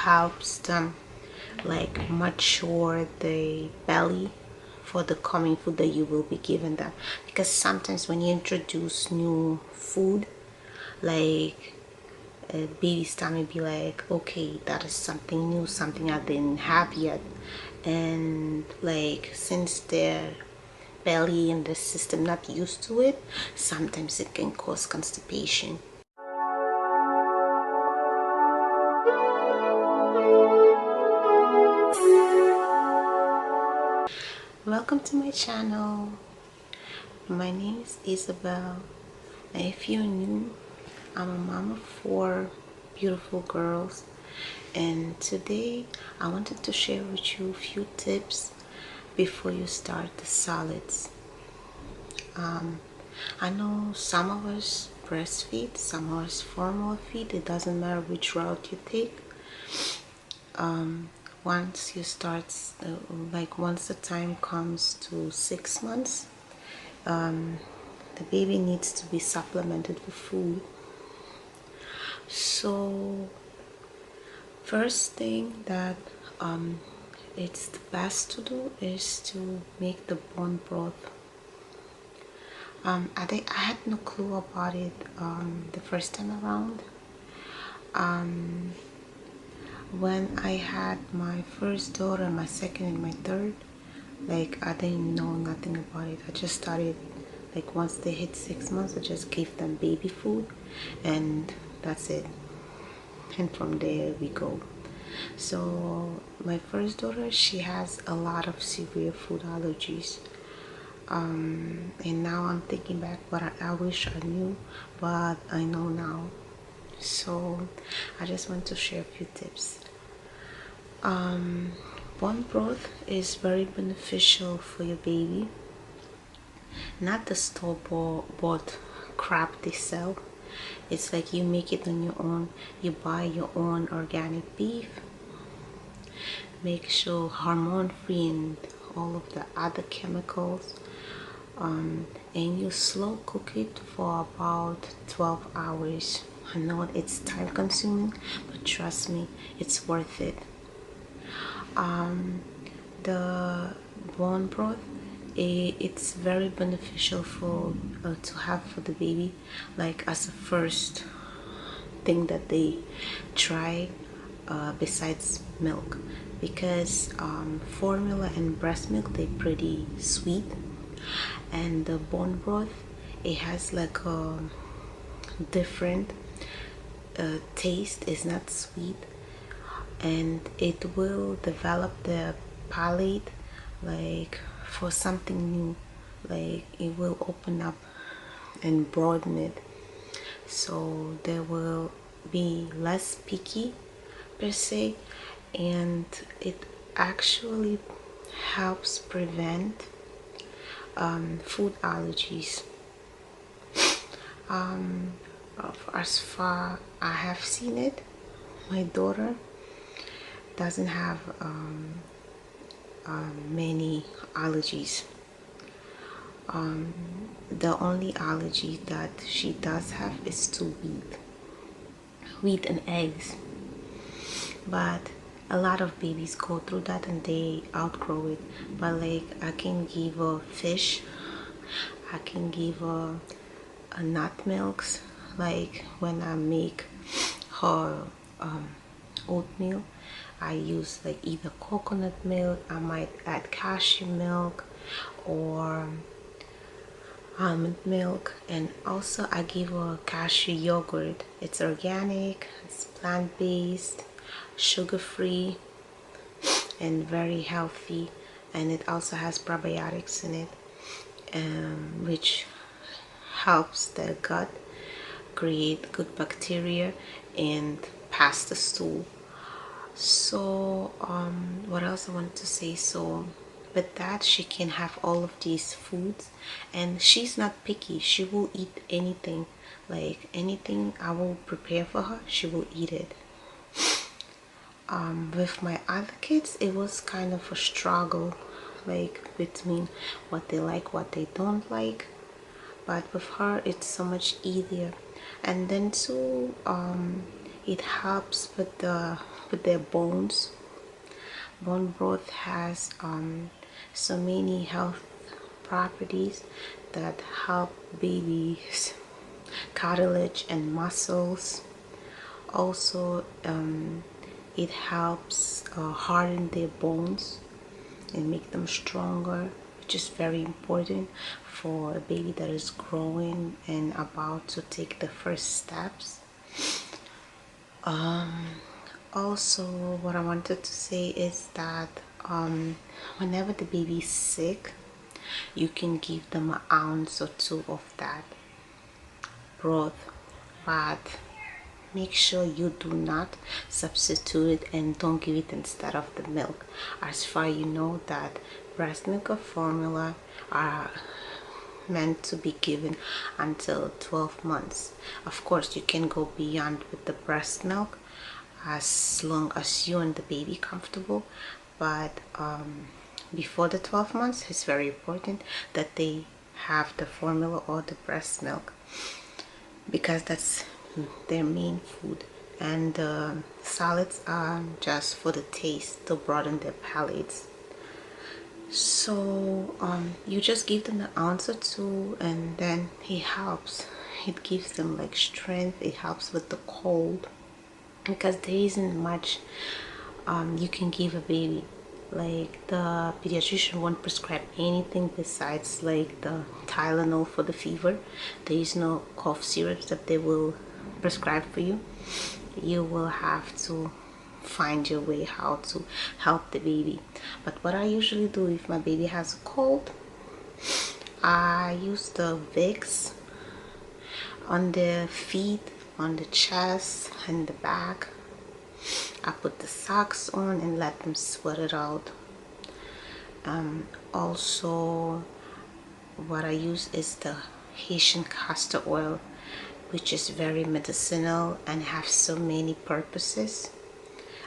helps them like mature the belly for the coming food that you will be giving them. Because sometimes when you introduce new food, like a baby's tummy be like, okay, that is something new, something I didn't have yet. And like since their belly and the system not used to it, sometimes it can cause constipation. Welcome to my channel. My name is Isabel, and if you're new, I'm a mom of 4 beautiful girls, and today I wanted to share with you a few tips before you start the solids. I know some of us breastfeed, some of us formula feed. It doesn't matter which route you take. Once you start, once the time comes to 6 months, the baby needs to be supplemented with food. So first thing that it's the best to do is to make the bone broth. I had no clue about it the first time around. When I had my first daughter, my second and my third, like I didn't know nothing about it. I just started, like once they hit 6 months, I just gave them baby food and that's it. And from there we go. So my first daughter, she has a lot of severe food allergies. And now I'm thinking back, but I wish I knew, but I know now. So I just want to share a few tips. Bone broth is very beneficial for your baby. Not the store-bought crap they sell. It's like you make it on your own. You buy your own organic beef. Make sure hormone-free and all of the other chemicals. And you slow cook it for about 12 hours. I know it's time consuming, but trust me, it's worth it. The bone broth, it's very beneficial for to have for the baby, like as a first thing that they try besides milk, because formula and breast milk, they're pretty sweet, and the bone broth, it has like a different taste. It's not sweet, and it will develop the palate like for something new. Like it will open up and broaden it, so they will be less picky per se, and it actually helps prevent food allergies. As far I have seen it, my daughter doesn't have many allergies. The only allergy that she does have is to wheat and eggs, but a lot of babies go through that and they outgrow it. But like I can give her fish, I can give her nut milks, like when I make her oatmeal, I use like either coconut milk, I might add cashew milk or almond milk, and also I give her cashew yogurt. It's organic, it's plant-based, sugar-free, and very healthy, and it also has probiotics in it, which helps the gut create good bacteria and pass the stool. So what else I wanted to say, so with that, she can have all of these foods, and she's not picky. She will eat anything, like anything I will prepare for her, she will eat it. With my other kids, it was kind of a struggle, like between what they like, what they don't like, but with her it's so much easier. And then too, it helps with the help with their bones. Bone broth has so many health properties that help babies' cartilage and muscles. Also, it helps harden their bones and make them stronger, which is very important for a baby that is growing and about to take the first steps. Also, what I wanted to say is that whenever the baby is sick, you can give them an ounce or two of that broth, but make sure you do not substitute it and don't give it instead of the milk. As far you know that breast milk or formula are meant to be given until 12 months. Of course, you can go beyond with the breast milk as long as you and the baby comfortable, but before the 12 months it's very important that they have the formula or the breast milk, because that's their main food, and salads are just for the taste, to broaden their palates. So you just give them an ounce or two, and then it helps. It gives them like strength. It helps with the cold, because there isn't much you can give a baby. Like, the pediatrician won't prescribe anything besides like the Tylenol for the fever. There is no cough syrups that they will prescribe for you. You will have to find your way how to help the baby. But what I usually do if my baby has a cold, I use the Vicks on the feet, on the chest, and the back. I put the socks on and let them sweat it out. Also, what I use is the Haitian castor oil, which is very medicinal and have so many purposes.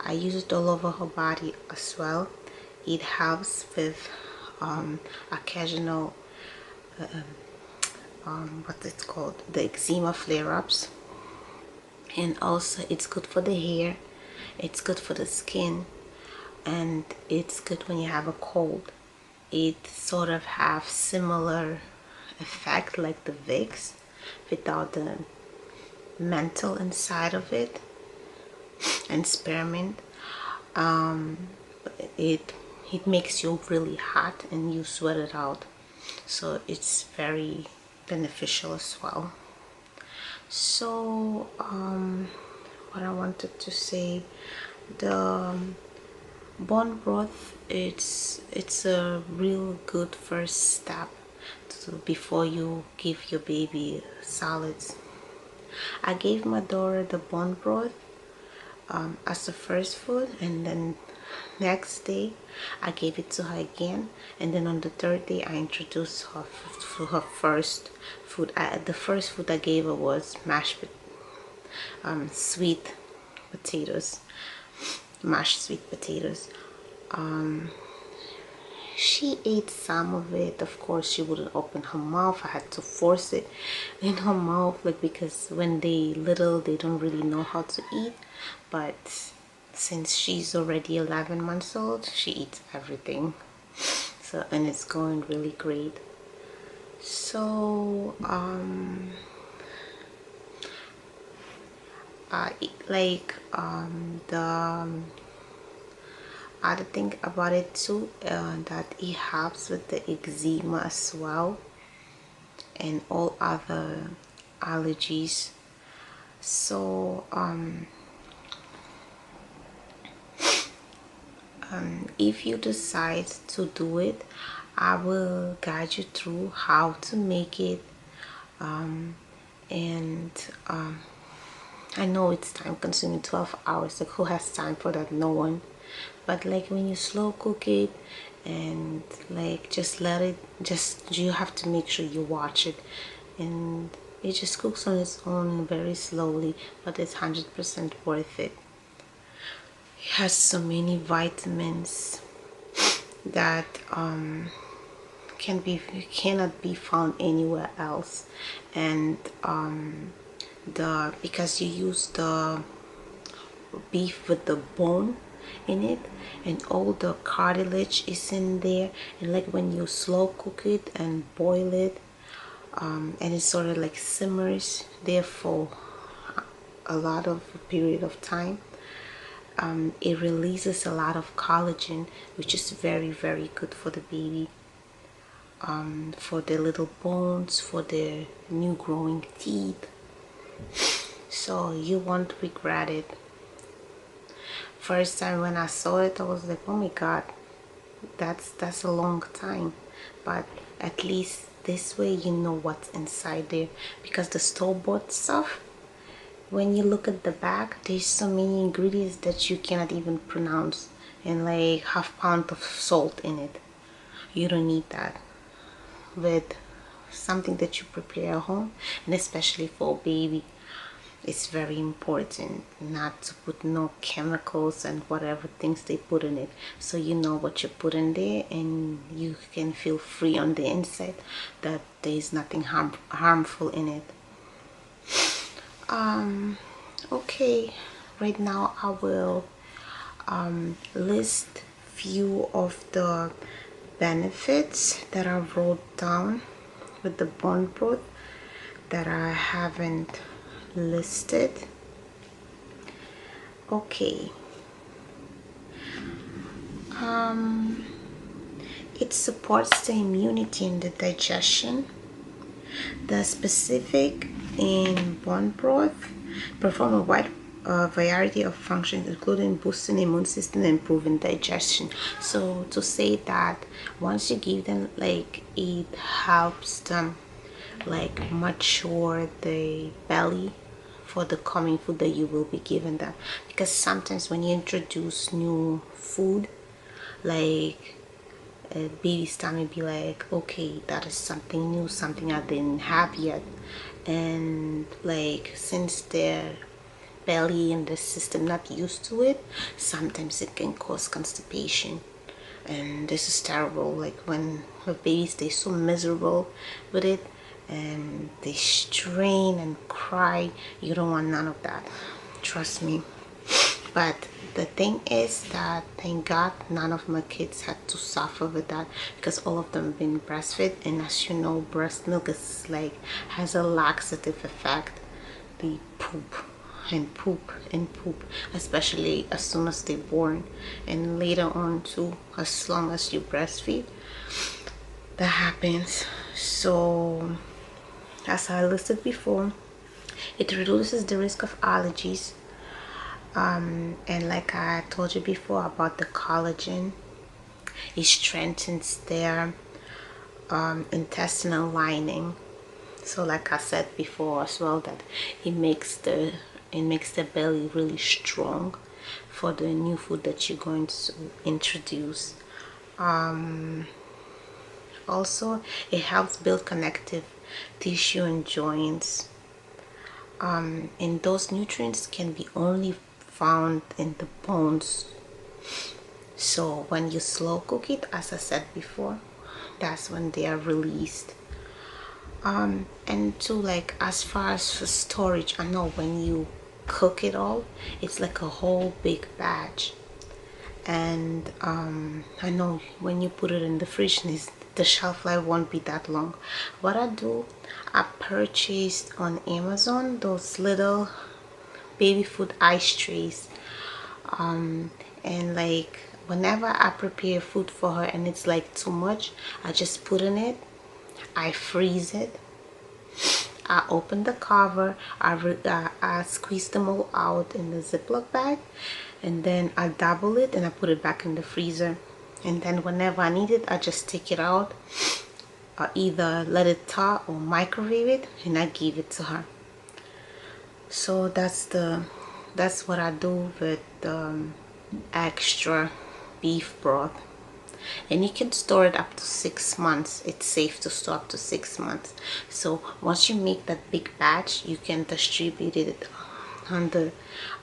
I use it all over her body as well. It helps with occasional what it's called, the eczema flare-ups, and also it's good for the hair, it's good for the skin, and it's good when you have a cold. It sort of have similar effect like the Vicks without the menthol inside of it and spearmint. It makes you really hot and you sweat it out, so it's very beneficial as well. So what I wanted to say, the bone broth, it's a real good first step before you give your baby solids. I gave my daughter the bone broth as the first food, and then next day I gave it to her again, and then on the third day I introduced her to her first food. The first food I gave her was sweet potatoes, mashed sweet potatoes. She ate some of it. Of course, she wouldn't open her mouth. I had to force it in her mouth, like, because when they little, they don't really know how to eat. But since she's already 11 months old, she eats everything. So, and it's going really great. So the other thing about it too, that it helps with the eczema as well and all other allergies. So if you decide to do it, I will guide you through how to make it, and I know it's time consuming, 12 hours, like who has time for that? No one. But like when you slow cook it and like just let it, you have to make sure you watch it, and it just cooks on its own very slowly, but it's 100% worth it. It has so many vitamins that cannot be found anywhere else, and because you use the beef with the bone in it, and all the cartilage is in there. And like when you slow cook it and boil it, and it sort of like simmers there for a lot of a period of time, it releases a lot of collagen, which is very, very good for the baby, for their little bones, for their new growing teeth. So you won't regret it. First time when I saw it, I was like, oh my god, that's a long time. But at least this way you know what's inside there, because the store-bought stuff, when you look at the back, there's so many ingredients that you cannot even pronounce, and like half-pound of salt in it. You don't need that with something that you prepare at home, and especially for a baby. It's very important not to put no chemicals and whatever things they put in it, so you know what you put in there, and you can feel free on the inside that there is nothing harmful in it. Okay, right now I will list few of the benefits that I wrote down with the bone broth that I haven't listed. Okay, it supports the immunity and the digestion. The specific in bone broth perform a wide variety of functions, including boosting immune system and improving digestion. So to say that once you give them, like, it helps them like mature the belly for the coming food that you will be giving them. Because sometimes when you introduce new food, like a baby's tummy be like, okay, that is something new, something I didn't have yet, and like since their belly and the system not used to it, sometimes it can cause constipation, and this is terrible. Like when the babies, they so miserable with it and they strain and cry, you don't want none of that, trust me. But the thing is that, thank God, none of my kids had to suffer with that, because all of them been breastfed, and as you know, breast milk is like has a laxative effect. They poop and poop and poop, especially as soon as they're born, and later on too, as long as you breastfeed, that happens. So as I listed before, it reduces the risk of allergies, and like I told you before about the collagen, it strengthens their intestinal lining. So like I said before as well, that it makes the belly really strong for the new food that you're going to introduce. Also, it helps build connective tissue and joints, and those nutrients can be only found in the bones. So when you slow cook it, as I said before, that's when they are released. And to, like, as far as for storage, I know when you cook it all, it's like a whole big batch, and I know when you put it in the fridge, the shelf life won't be that long. What I do, I purchased on Amazon those little baby food ice trays, and like whenever I prepare food for her and it's like too much, I just put in it, I freeze it, I open the cover, I squeeze them all out in the Ziploc bag, and then I double it and I put it back in the freezer. And then whenever I need it, I just take it out, either let it thaw or microwave it, and I give it to her. So that's what I do with extra beef broth. And you can store it up to 6 months. It's safe to store up to 6 months. So once you make that big batch, you can distribute it on the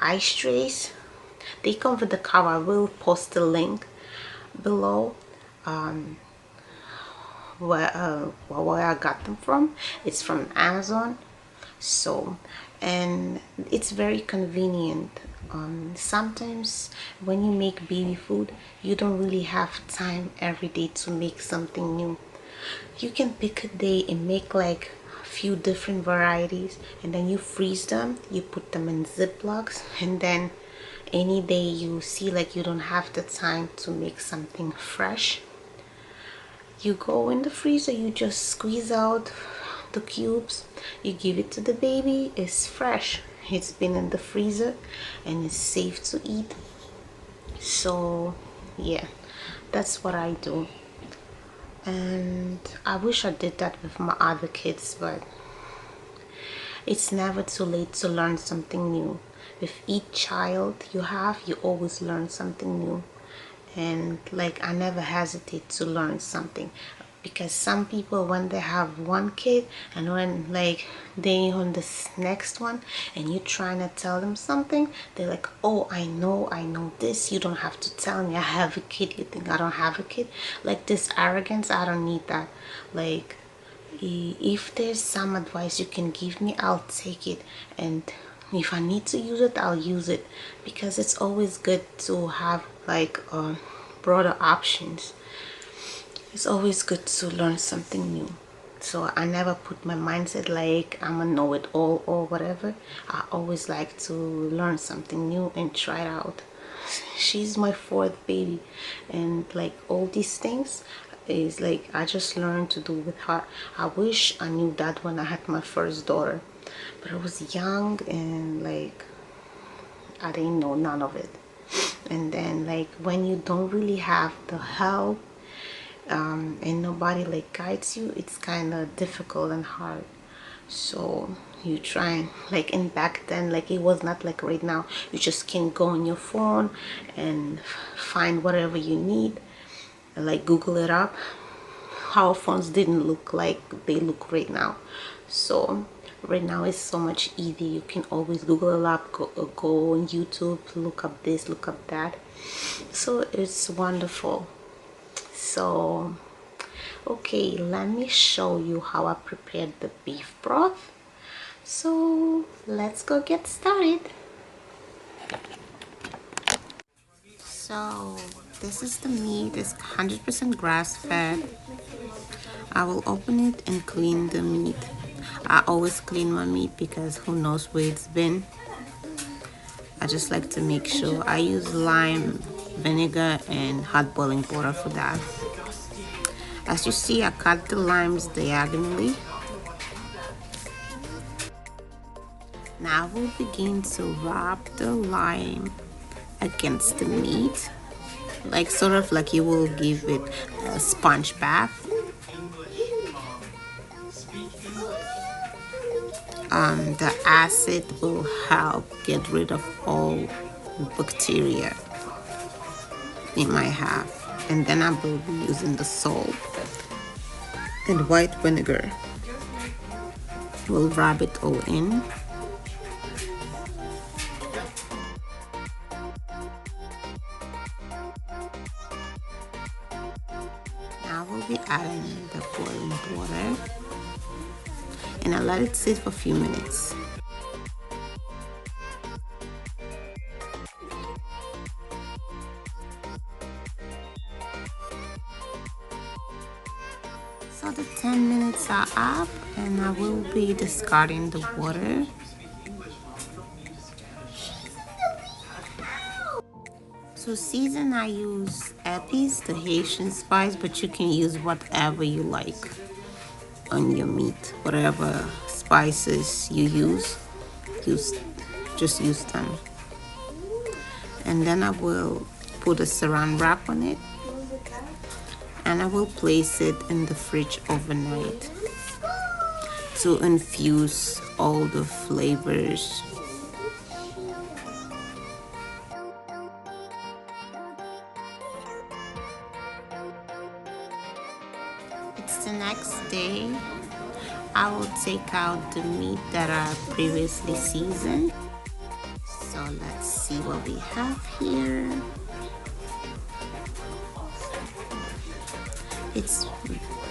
ice trays. They come with the cover. I will post the link below, where I got them from. It's from Amazon. So, and it's very convenient. Sometimes when you make baby food, you don't really have time every day to make something new. You can pick a day and make like a few different varieties, and then you freeze them, you put them in Ziplocs, and then any day you see like you don't have the time to make something fresh, you go in the freezer, you just squeeze out the cubes, you give it to the baby. It's fresh, it's been in the freezer, and it's safe to eat. So yeah, that's what I do. And I wish I did that with my other kids, but it's never too late to learn something new. With each child you have, you always learn something new. And like, I never hesitate to learn something, because some people, when they have one kid and when like they on this next one and you trying to tell them something, they're like, oh, I know this, you don't have to tell me, I have a kid, you think I don't have a kid? Like, this arrogance, I don't need that. Like, if there's some advice you can give me, I'll take it, and if I need to use it, I'll use it, because it's always good to have like broader options. It's always good to learn something new. So I never put my mindset like I'm gonna know it all or whatever. I always like to learn something new and try it out. She's my fourth baby, and like all these things is like I just learned to do with her. I wish I knew that when I had my first daughter, but I was young and like I didn't know none of it. And then like when you don't really have the help and nobody like guides you, it's kind of difficult and hard. So you try, like, in back then, like it was not like right now, you just can go on your phone and find whatever you need and like Google it up. Our phones didn't look like they look right now. So right now it's so much easier. You can always Google it up, go on YouTube, look up this, look up that. So it's wonderful. So okay, let me show you how I prepared the beef broth. So let's go get started. So this is the meat. It's 100% grass fed. I will open it and clean the meat. I always clean my meat because who knows where it's been. I just like to make sure. I use lime, vinegar, and hot boiling water for that. As you see, I cut the limes diagonally. Now we'll begin to rub the lime against the meat, like sort of like you will give it a sponge bath. The acid will help get rid of all bacteria it might have. And then I will be using the salt and white vinegar. We'll rub it all in. Now we'll be adding the boiling water, and I let it sit for a few minutes. So the 10 minutes are up, and I will be discarding the water. To season, I use epis, the Haitian spice, but you can use whatever you like on your meat. Whatever spices you use, just use them. And then I will put a saran wrap on it, and I will place it in the fridge overnight to infuse all the flavors. It's the next day. I will take out the meat that I previously seasoned. So let's see what we have here.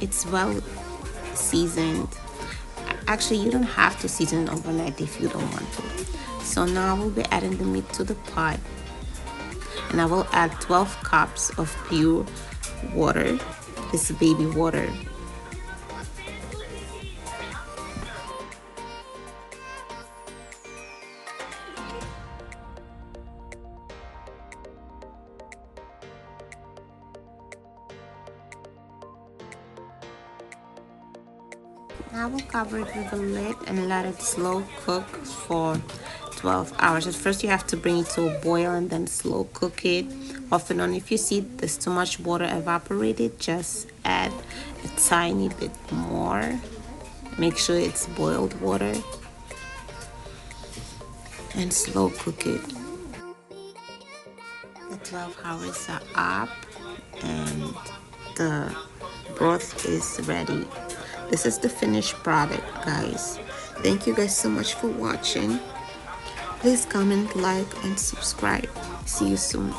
It's well seasoned. Actually, you don't have to season it overnight if you don't want to. So now I will be adding the meat to the pot, and I will add 12 cups of pure water. This is baby water. Now I will cover it with a lid and let it slow cook for 12 hours. At first you have to bring it to a boil and then slow cook it off and on. If you see there's too much water evaporated, just add a tiny bit more. Make sure it's boiled water and slow cook it. The 12 hours are up and the broth is ready. This is the finished product, guys. Thank you guys so much for watching. Please comment, like, and subscribe. See you soon.